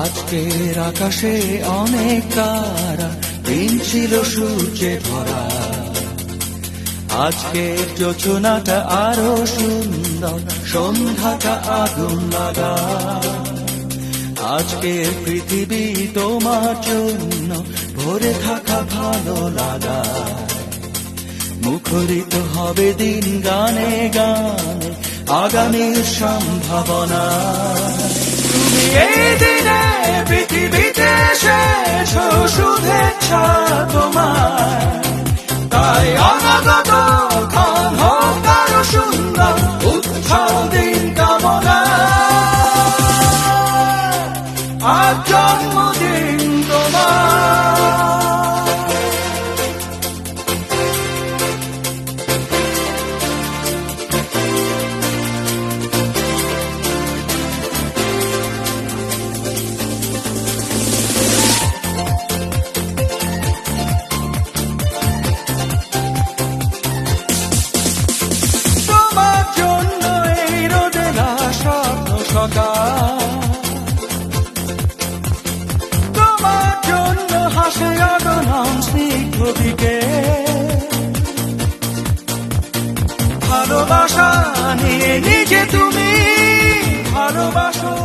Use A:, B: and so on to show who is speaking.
A: আজকের আকাশে অনেক তারা, দিন ছিল সূর্যে ভরা। আজকের যোজনাটা আরো সুন্দর, সন্ধ্যাটা আগুন লাগা। আজকের পৃথিবী তোমার জন্য ভরে থাকা ভালো লাগা। মুখরিত হবে দিন গানে গানে, আগামীর সম্ভাবনা। তুমি এই দিনে পৃথিবীতে এসেছ, শুভেচ্ছা তোমার। তাই অনাগত ক্ষণ হোক আরো সুন্দর, উৎসব দিন কামনা। আজ জন্মদিন তোমার। তোমার জন্য হাসে আগমন স্নিগ্ধ দিকে। ভালোবাসা নিয়ে নিজে তুমি ভালোবাসো।